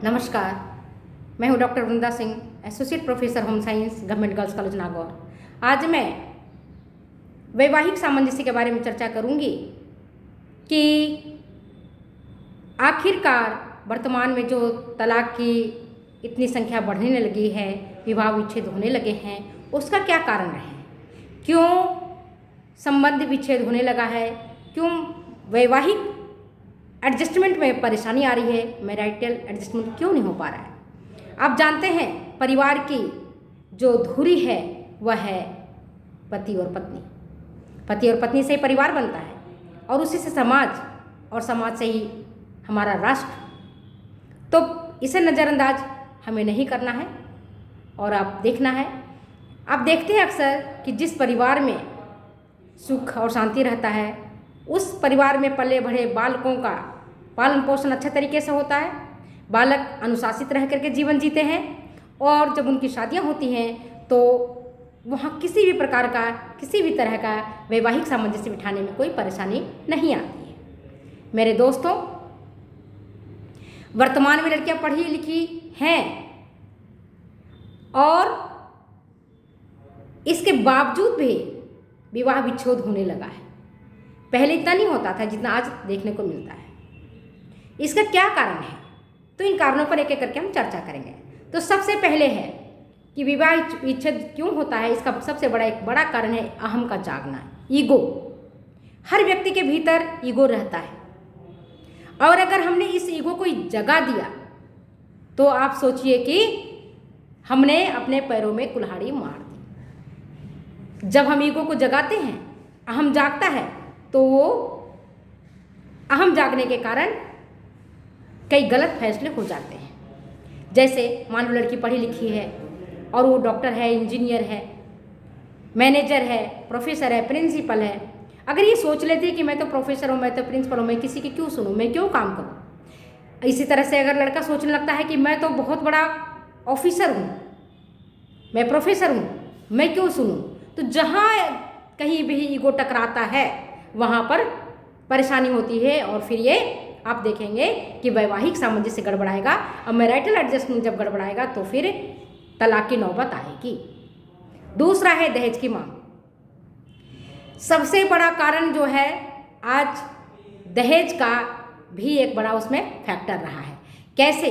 नमस्कार। मैं हूं doctor Vrinda Singh, associate professor home science, government girls college Nagaur. आज मैं वैवाहिक सामंजस्य के बारे में चर्चा करूंगी कि आखिरकार वर्तमान में जो तलाक की इतनी संख्या बढ़ने लगी है, विवाह विच्छेद होने लगे हैं, उसका क्या कारण है? क्यों संबंध विच्छेद होने लगा है? क्यों वैवाहिक एडजस्टमेंट में परेशानी आ रही है? मैरिटल एडजस्टमेंट क्यों नहीं हो पा रहा है? आप जानते हैं, परिवार की जो धुरी है वह है पति और पत्नी। पति और पत्नी से ही परिवार बनता है और उसी से समाज, और समाज से ही हमारा राष्ट्र। तो इसे नज़रअंदाज हमें नहीं करना है और आप देखना है। आप देखते हैं अक्सर कि जिस परिवार में सुख और शांति रहता है, उस परिवार में पले बढ़े बालकों का पालन पोषण अच्छे तरीके से होता है। बालक अनुशासित रह करके जीवन जीते हैं और जब उनकी शादियां होती हैं तो वहाँ किसी भी प्रकार का, किसी भी तरह का वैवाहिक सामंजस्य बिठाने में कोई परेशानी नहीं आती है। मेरे दोस्तों, वर्तमान में लड़कियां पढ़ी लिखी हैं और इसके बावजूद भी विवाह विच्छेद होने लगा है। पहले इतना नहीं होता था जितना आज देखने को मिलता है। इसका क्या कारण है? तो इन कारणों पर एक एक करके हम चर्चा करेंगे। तो सबसे पहले है कि विवाह विच्छेद क्यों होता है। इसका सबसे एक बड़ा कारण है अहम का जागना, ईगो। हर व्यक्ति के भीतर ईगो रहता है और अगर हमने इस ईगो को जगा दिया तो आप सोचिए कि हमने अपने पैरों में कुल्हाड़ी मार दी। जब हम ईगो को जगाते हैं, अहम जागता है, तो वो अहम जागने के कारण कई गलत फैसले हो जाते हैं। जैसे मान लो लड़की पढ़ी लिखी है और वो डॉक्टर है, इंजीनियर है, मैनेजर है, प्रोफेसर है, प्रिंसिपल है। अगर ये सोच लेती है कि मैं तो प्रोफेसर हूँ, मैं तो प्रिंसिपल हूँ, मैं किसी की क्यों सुनूँ, मैं क्यों काम करूँ। इसी तरह से अगर लड़का सोचने लगता है कि मैं तो बहुत बड़ा ऑफिसर हूँ, मैं प्रोफेसर हूँ, मैं क्यों सुनूँ, तो जहाँ कहीं भी ईगो टकराता है वहाँ पर परेशानी होती है और फिर ये आप देखेंगे कि वैवाहिक सामंजस्य गड़बड़ाएगा और मैरिटल एडजस्टमेंट जब गड़बड़ाएगा तो फिर तलाक की नौबत आएगी। दूसरा है दहेज की मांग। सबसे बड़ा कारण जो है, आज दहेज का भी एक बड़ा उसमें फैक्टर रहा है। कैसे?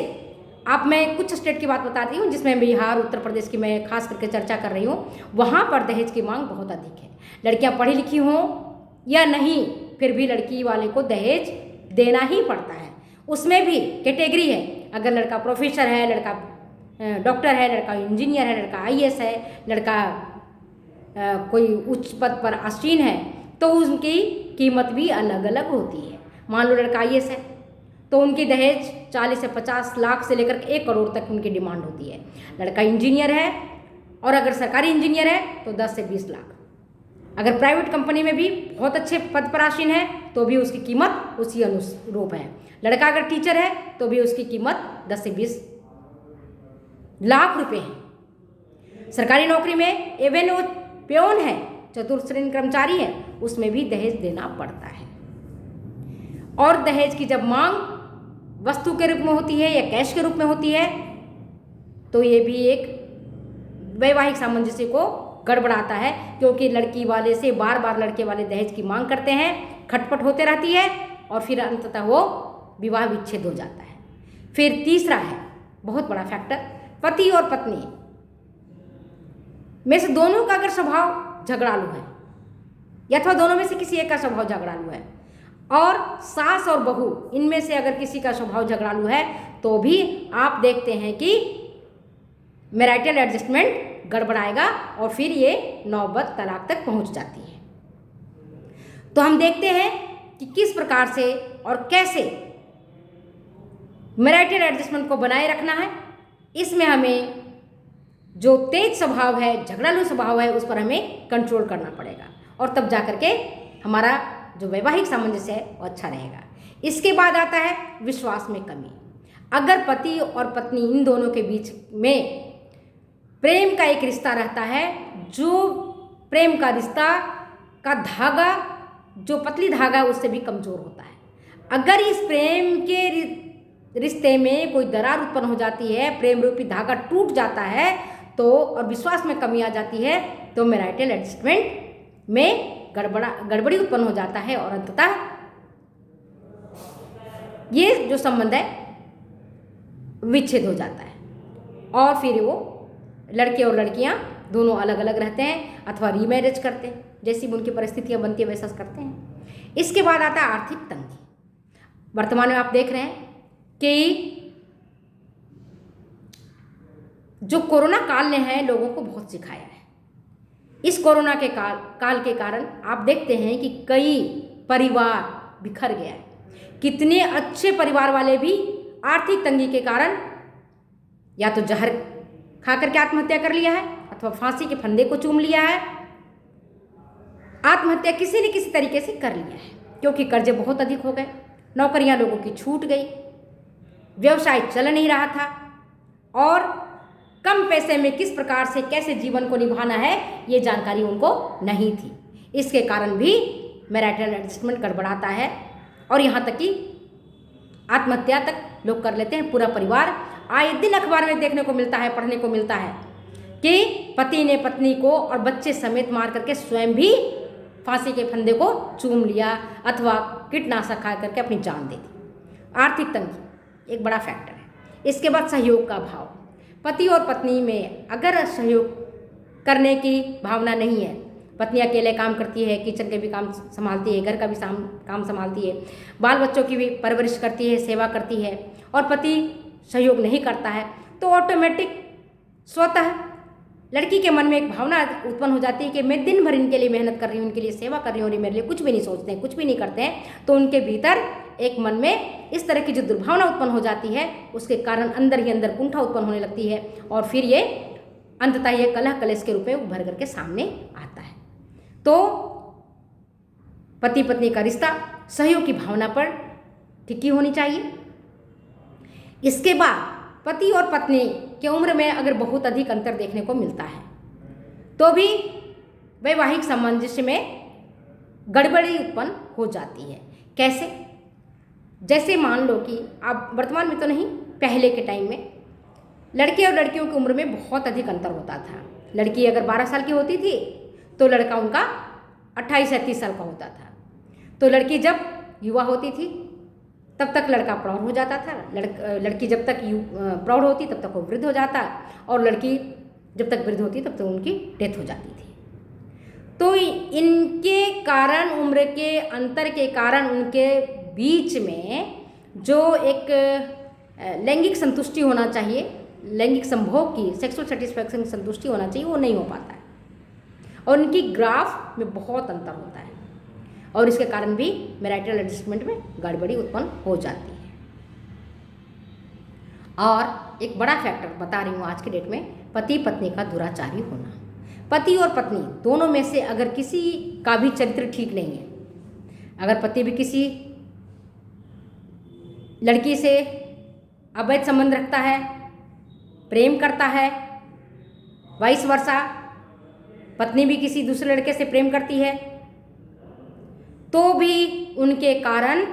आप मैं कुछ स्टेट की बात बताती हूँ जिसमें बिहार, उत्तर प्रदेश की मैं खास करके चर्चा कर रही हूँ। वहाँ पर दहेज की मांग बहुत अधिक है। लड़कियाँ पढ़ी लिखी हों या नहीं, फिर भी लड़की वाले को दहेज देना ही पड़ता है। उसमें भी कैटेगरी है। अगर लड़का प्रोफेसर है, लड़का डॉक्टर है, लड़का इंजीनियर है, लड़का आईएएस है, लड़का कोई उच्च पद पर आसीन है, तो उनकी कीमत भी अलग अलग होती है। मान लो लड़का आईएएस है तो उनकी दहेज 40 से 50 लाख से लेकर 1 करोड़ तक उनकी डिमांड होती है। लड़का इंजीनियर है और अगर सरकारी इंजीनियर है तो 10 से 20 लाख। अगर प्राइवेट कंपनी में भी बहुत अच्छे पद पर आसीन है तो भी उसकी कीमत उसी अनुरूप है। लड़का अगर टीचर है तो भी उसकी कीमत 10 से 20 लाख रुपए है। सरकारी नौकरी में इवन वो प्योन है, चतुर्थ श्रेणी कर्मचारी है, उसमें भी दहेज देना पड़ता है। और दहेज की जब मांग वस्तु के रूप में होती है या कैश के रूप में होती है तो ये भी एक वैवाहिक सामंजस्य को गड़बड़ाता है, क्योंकि लड़की वाले से बार बार लड़के वाले दहेज की मांग करते हैं, खटपट होते रहती है और फिर अंततः वो विवाह विच्छेद हो जाता है। फिर तीसरा है बहुत बड़ा फैक्टर, पति और पत्नी में से दोनों का अगर स्वभाव झगड़ालू है या अथवा दोनों में से किसी एक का स्वभाव झगड़ालू है, और सास और बहू इनमें से अगर किसी का स्वभाव झगड़ालू है तो भी आप देखते हैं कि मैरिटल एडजस्टमेंट गड़बड़ाएगा और फिर ये नौबत तलाक तक पहुंच जाती है। तो हम देखते हैं कि किस प्रकार से और कैसे मैरिटल एडजस्टमेंट को बनाए रखना है। इसमें हमें जो तेज स्वभाव है, झगड़ालू स्वभाव है, उस पर हमें कंट्रोल करना पड़ेगा और तब जा करके हमारा जो वैवाहिक सामंजस्य है वो अच्छा रहेगा। इसके बाद आता है विश्वास में कमी। अगर पति और पत्नी इन दोनों के बीच में प्रेम का एक रिश्ता रहता है, जो प्रेम का रिश्ता का धागा, जो पतली धागा उससे भी कमज़ोर होता है। अगर इस प्रेम के रिश्ते में कोई दरार उत्पन्न हो जाती है, प्रेम रूपी धागा टूट जाता है तो और विश्वास में कमी आ जाती है तो मैरिटल एडजस्टमेंट में गड़बड़ी उत्पन्न हो जाता है और अंततः ये जो संबंध है विच्छेद हो जाता है और फिर वो लड़के और लड़कियां दोनों अलग अलग रहते हैं अथवा रीमैरिज करते हैं, जैसी भी उनकी परिस्थितियां बनती है वैसा करते हैं। इसके बाद आता है आर्थिक तंगी। वर्तमान में आप देख रहे हैं कि जो कोरोना काल ने है लोगों को बहुत सिखाया है। इस कोरोना के काल के कारण आप देखते हैं कि कई परिवार बिखर गया है। कितने अच्छे परिवार वाले भी आर्थिक तंगी के कारण या तो जहर खा करके आत्महत्या कर लिया है अथवा फांसी के फंदे को चूम लिया है। आत्महत्या किसी न किसी तरीके से कर लिया है क्योंकि कर्जे बहुत अधिक हो गए, नौकरियां लोगों की छूट गई, व्यवसाय चल नहीं रहा था और कम पैसे में किस प्रकार से कैसे जीवन को निभाना है ये जानकारी उनको नहीं थी। इसके कारण भी मैरिटल एडजस्टमेंट गड़बड़ाता है और यहाँ तक कि आत्महत्या तक लोग कर लेते हैं। पूरा परिवार, आए दिन अखबार में देखने को मिलता है, पढ़ने को मिलता है कि पति ने पत्नी को और बच्चे समेत मार करके स्वयं भी फांसी के फंदे को चूम लिया अथवा कीटनाशक खा करके अपनी जान दे दी। आर्थिक तंगी एक बड़ा फैक्टर है। इसके बाद सहयोग का अभाव। पति और पत्नी में अगर सहयोग करने की भावना नहीं है, पत्नी अकेले काम करती है, किचन के भी काम संभालती है, घर का भी काम संभालती है, बाल बच्चों की भी परवरिश करती है, सेवा करती है और पति सहयोग नहीं करता है तो ऑटोमेटिक स्वतः लड़की के मन में एक भावना उत्पन्न हो जाती है कि मैं दिन भर इनके लिए मेहनत कर रही हूँ, इनके लिए सेवा कर रही हूँ और ये मेरे लिए कुछ भी नहीं सोचते हैं, कुछ भी नहीं करते हैं। तो उनके भीतर एक मन में इस तरह की जो दुर्भावना उत्पन्न हो जाती है उसके कारण अंदर ही अंदर कुंठा उत्पन्न होने लगती है और फिर ये अंततः ये कलह कलेश के रूप में उभर करके सामने आता है। तो पति पत्नी का रिश्ता सहयोग की भावना पर टिकी होनी चाहिए। इसके बाद पति और पत्नी की उम्र में अगर बहुत अधिक अंतर देखने को मिलता है तो भी वैवाहिक सामंजस्य में गड़बड़ी उत्पन्न हो जाती है। कैसे? जैसे मान लो कि आप वर्तमान में तो नहीं, पहले के टाइम में लड़के और लड़कियों की उम्र में बहुत अधिक अंतर होता था। लड़की अगर 12 साल की होती थी तो लड़का उनका 28 या 30 साल का होता था। तो लड़की जब युवा होती थी तब तक लड़का प्रौढ़ हो जाता था, लड़की जब तक प्रौढ़ होती तब तक वो वृद्ध हो जाता और लड़की जब तक वृद्ध होती तब तक उनकी डेथ हो जाती थी। तो इनके कारण, उम्र के अंतर के कारण उनके बीच में जो एक लैंगिक संतुष्टि होना चाहिए, लैंगिक संभोग की, सेक्सुअल सेटिस्फैक्शन की संतुष्टि होना चाहिए, वो नहीं हो पाता है और उनकी ग्राफ में बहुत अंतर होता है और इसके कारण भी मैरिटल एडजस्टमेंट में गड़बड़ी उत्पन्न हो जाती है। और एक बड़ा फैक्टर बता रही हूँ आज के डेट में, पति पत्नी का दुराचारी होना। पति और पत्नी दोनों में से अगर किसी का भी चरित्र ठीक नहीं है, अगर पति भी किसी लड़की से अवैध संबंध रखता है, प्रेम करता है, वाइस वर्सा पत्नी भी किसी दूसरे लड़के से प्रेम करती है, तो भी उनके कारण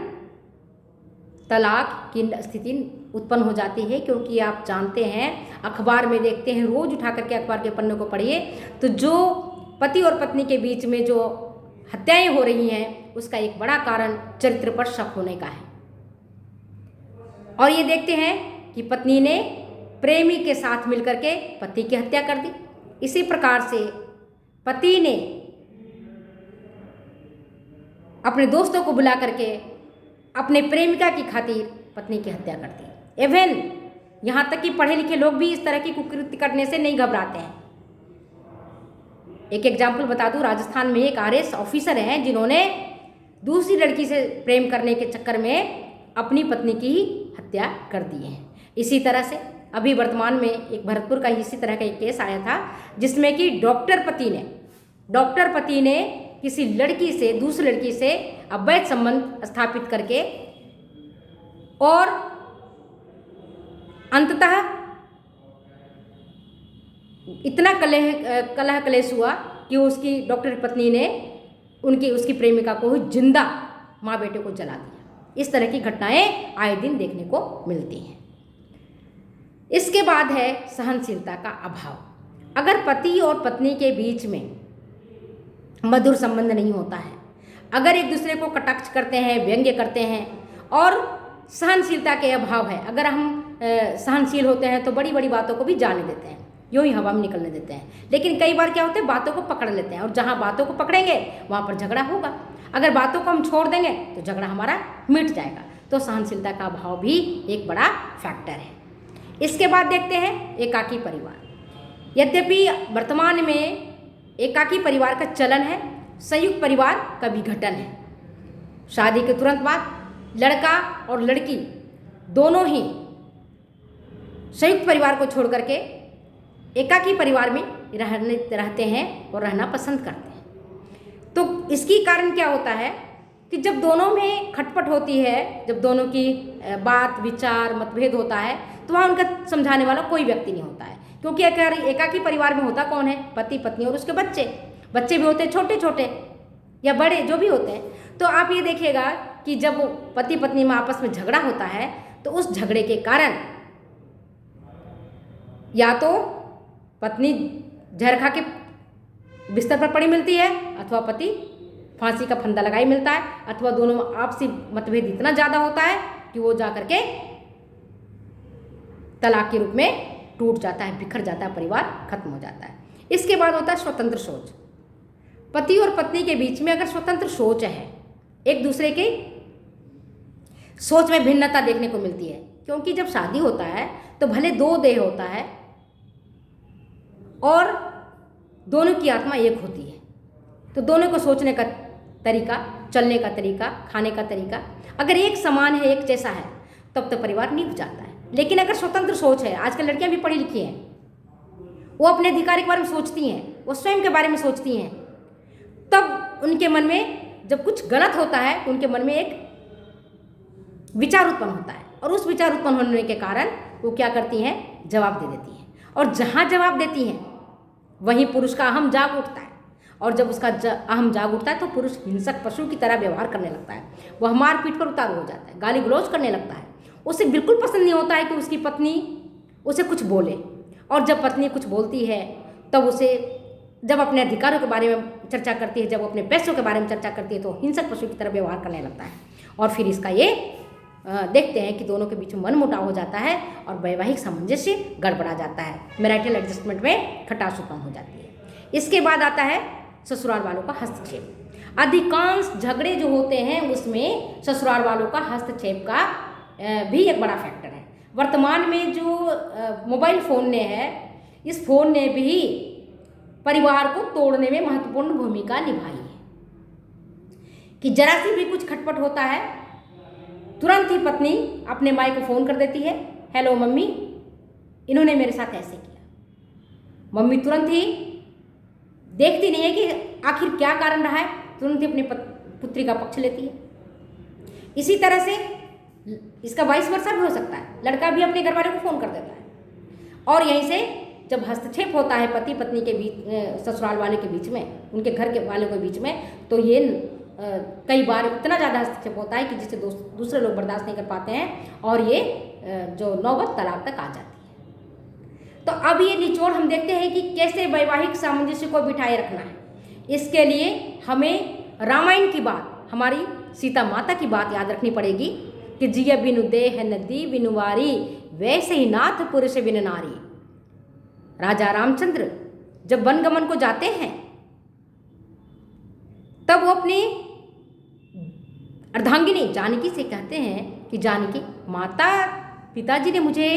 तलाक की स्थिति उत्पन्न हो जाती है। क्योंकि आप जानते हैं, अखबार में देखते हैं, रोज उठा करके अखबार के पन्ने को पढ़िए तो जो पति और पत्नी के बीच में जो हत्याएं हो रही हैं उसका एक बड़ा कारण चरित्र पर शक होने का है। और ये देखते हैं कि पत्नी ने प्रेमी के साथ मिलकर के पति की हत्या कर दी। इसी प्रकार से पति ने अपने दोस्तों को बुला करके अपने प्रेमिका की खातिर पत्नी की हत्या कर दी। इवन यहाँ तक कि पढ़े लिखे लोग भी इस तरह की कुकृत्य करने से नहीं घबराते हैं। एक एग्जाम्पल बता दूं, राजस्थान में एक आरएएस ऑफिसर हैं जिन्होंने दूसरी लड़की से प्रेम करने के चक्कर में अपनी पत्नी की ही हत्या कर दी है। इसी तरह से अभी वर्तमान में एक भरतपुर का इसी तरह का एक केस आया था जिसमें कि डॉक्टर पति ने किसी लड़की से, दूसरी लड़की से अवैध संबंध स्थापित करके और अंततः इतना कलह कलेश हुआ कि उसकी डॉक्टर पत्नी ने उसकी प्रेमिका को जिंदा माँ बेटे को जला दिया। इस तरह की घटनाएं आए दिन देखने को मिलती हैं। इसके बाद है सहनशीलता का अभाव। अगर पति और पत्नी के बीच में मधुर संबंध नहीं होता है, अगर एक दूसरे को कटाक्ष करते हैं, व्यंग्य करते हैं और सहनशीलता के अभाव है, अगर हम सहनशील होते हैं तो बड़ी बड़ी बातों को भी जाने देते हैं, यूं ही हवा में निकलने देते हैं, लेकिन कई बार क्या होता है, बातों को पकड़ लेते हैं और जहाँ बातों को पकड़ेंगे वहाँ पर झगड़ा होगा। अगर बातों को हम छोड़ देंगे तो झगड़ा हमारा मिट जाएगा। तो सहनशीलता का अभाव भी एक बड़ा फैक्टर है। इसके बाद देखते हैं एकाकी परिवार। यद्यपि वर्तमान में एकाकी परिवार का चलन है, संयुक्त परिवार का विघटन है। शादी के तुरंत बाद लड़का और लड़की दोनों ही संयुक्त परिवार को छोड़ करके एकाकी परिवार में रहते हैं और रहना पसंद करते हैं। तो इसकी कारण क्या होता है कि जब दोनों में खटपट होती है, जब दोनों की बात विचार मतभेद होता है, तो वहाँ उनका समझाने वाला कोई व्यक्ति नहीं होता है। क्योंकि एकाकी परिवार में होता कौन है, पति पत्नी और उसके बच्चे। बच्चे भी होते हैं छोटे छोटे या बड़े, जो भी होते हैं। तो आप ये देखिएगा कि जब पति पत्नी में आपस में झगड़ा होता है तो उस झगड़े के कारण या तो पत्नी जहर खा के बिस्तर पर पड़ी मिलती है, अथवा पति फांसी का फंदा लगाई मिलता है, अथवा दोनों में आपसी मतभेद इतना ज़्यादा होता है कि वो जा करके तलाक के रूप में टूट जाता है, बिखर जाता है, परिवार खत्म हो जाता है। इसके बाद होता है स्वतंत्र सोच। पति और पत्नी के बीच में अगर स्वतंत्र सोच है, एक दूसरे के सोच में भिन्नता देखने को मिलती है। क्योंकि जब शादी होता है तो भले दो देह होता है और दोनों की आत्मा एक होती है, तो दोनों को सोचने का तरीका, चलने का तरीका, खाने का तरीका अगर एक समान है, एक जैसा है, तब तो परिवार निभ जाता है। लेकिन अगर स्वतंत्र सोच है, आजकल लड़कियां भी पढ़ी लिखी हैं, वो अपने अधिकार के बारे में सोचती हैं, वो स्वयं के बारे में सोचती हैं, तब उनके मन में जब कुछ गलत होता है तो उनके मन में एक विचार उत्पन्न होता है और उस विचार उत्पन्न होने के कारण वो क्या करती हैं, जवाब दे देती हैं। और जहाँ जवाब देती हैं वहीं पुरुष का अहम जाग उठता है, और जब उसका अहम जाग उठता है तो पुरुष हिंसक पशु की तरह व्यवहार करने लगता है। वह मार पीट पर उतारू हो जाता है, गाली गलौज करने लगता है। उसे बिल्कुल पसंद नहीं होता है कि उसकी पत्नी उसे कुछ बोले, और जब पत्नी कुछ बोलती है तब उसे, जब अपने अधिकारों के बारे में चर्चा करती है, जब अपने पैसों के बारे में चर्चा करती है, तो हिंसक पशु की तरह व्यवहार करने लगता है। और फिर इसका ये देखते हैं कि दोनों के बीच में मनमुटाव हो जाता है और वैवाहिक सामंजस्य गड़बड़ा जाता है, मैरिटल एडजस्टमेंट में खटास उत्पन्न हो जाती है। इसके बाद आता है ससुराल वालों का हस्तक्षेप। अधिकांश झगड़े जो होते हैं उसमें ससुराल वालों का हस्तक्षेप का भी एक बड़ा फैक्टर है। वर्तमान में जो मोबाइल फ़ोन ने है, इस फ़ोन ने भी परिवार को तोड़ने में महत्वपूर्ण भूमिका निभाई है। कि जरा सी भी कुछ खटपट होता है, तुरंत ही पत्नी अपने माई को फ़ोन कर देती है, हेलो मम्मी, इन्होंने मेरे साथ ऐसे किया। मम्मी तुरंत ही देखती नहीं है कि आखिर क्या कारण रहा है, तुरंत ही अपने पुत्री का पक्ष लेती है। इसी तरह से इसका वाइस वर्सा भी हो सकता है, लड़का भी अपने घर वाले को फ़ोन कर देता है। और यहीं से जब हस्तक्षेप होता है पति पत्नी के बीच, ससुराल वाले के बीच में, उनके घर के वालों के बीच में, तो ये कई बार इतना ज़्यादा हस्तक्षेप होता है कि जिसे दूसरे लोग बर्दाश्त नहीं कर पाते हैं और ये जो नौबत तलाक तक आ जाती है। तो अब ये निचोड़ हम देखते हैं कि कैसे वैवाहिक सामंजस्य को बिठाए रखना है। इसके लिए हमें रामायण की बात, हमारी सीता माता की बात याद रखनी पड़ेगी कि जिय बिनु देह नदी बिनु वारी, वैसे ही नाथ पुरुष बिन नारी। राजा रामचंद्र जब वनगमन को जाते हैं तब वो अपनी अर्धांगिनी जानकी से कहते हैं कि जानकी, माता पिताजी ने मुझे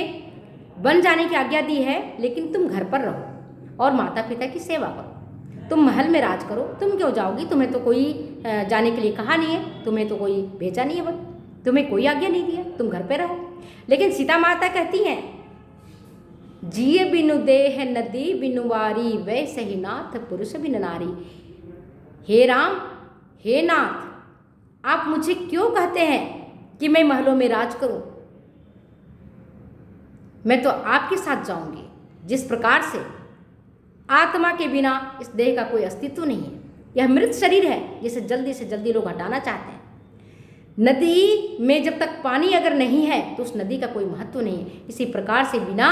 वन जाने की आज्ञा दी है, लेकिन तुम घर पर रहो और माता पिता की सेवा करो, तुम महल में राज करो। तुम क्यों जाओगी, तुम्हें तो कोई जाने के लिए कहा नहीं है, तुम्हें तो कोई भेजा नहीं है, वन तुम्हें कोई आज्ञा नहीं दिया, तुम घर पे रहो। लेकिन सीता माता कहती हैं, जिय बिनु देह नदी बिनु वारी, वैसे ही नाथ पुरुष बिन नारी। हे राम, हे नाथ, आप मुझे क्यों कहते हैं कि मैं महलों में राज करूं? मैं तो आपके साथ जाऊंगी। जिस प्रकार से आत्मा के बिना इस देह का कोई अस्तित्व नहीं है, यह मृत शरीर है जिसे जल्दी से जल्दी लोग हटाना चाहते हैं। नदी में जब तक पानी अगर नहीं है तो उस नदी का कोई महत्व नहीं है। इसी प्रकार से बिना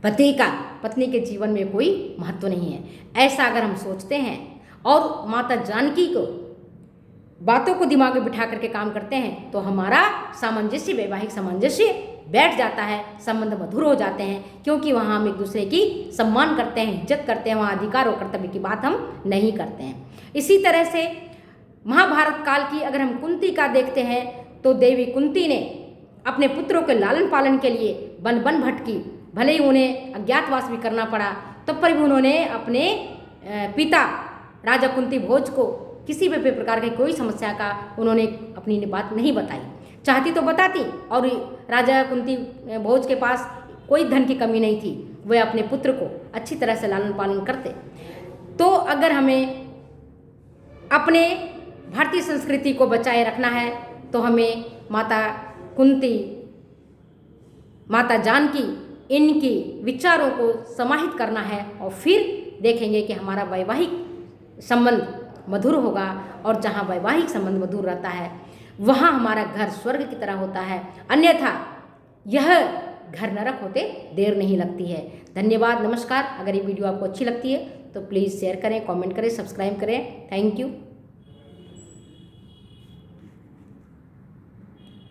पति का पत्नी के जीवन में कोई महत्व नहीं है। ऐसा अगर हम सोचते हैं और माता जानकी को बातों को दिमाग में बिठा करके काम करते हैं तो हमारा सामंजस्य, वैवाहिक सामंजस्य बैठ जाता है, संबंध मधुर हो जाते हैं, क्योंकि वहाँ हम एक दूसरे की सम्मान करते हैं, इज्जत करते हैं, वहाँ अधिकार और कर्तव्य की बात हम नहीं करते हैं। इसी तरह से महाभारत काल की अगर हम कुंती का देखते हैं तो देवी कुंती ने अपने पुत्रों के लालन पालन के लिए वन वन भटकी, भले ही उन्हें अज्ञातवास भी करना पड़ा, तब पर भी उन्होंने अपने पिता राजा कुंती भोज को किसी भी प्रकार की कोई समस्या का उन्होंने अपनी बात नहीं बताई। चाहती तो बताती, और राजा कुंती भोज के पास कोई धन की कमी नहीं थी, वे अपने पुत्र को अच्छी तरह से लालन पालन करते। तो अगर हमें अपने भारतीय संस्कृति को बचाए रखना है तो हमें माता कुंती, माता जानकी, इनकी विचारों को समाहित करना है, और फिर देखेंगे कि हमारा वैवाहिक संबंध मधुर होगा। और जहाँ वैवाहिक संबंध मधुर रहता है वहाँ हमारा घर स्वर्ग की तरह होता है, अन्यथा यह घर नरक होते देर नहीं लगती है। धन्यवाद, नमस्कार। अगर ये वीडियो आपको अच्छी लगती है तो प्लीज़ शेयर करें, कमेंट करें, सब्सक्राइब करें। Thank you.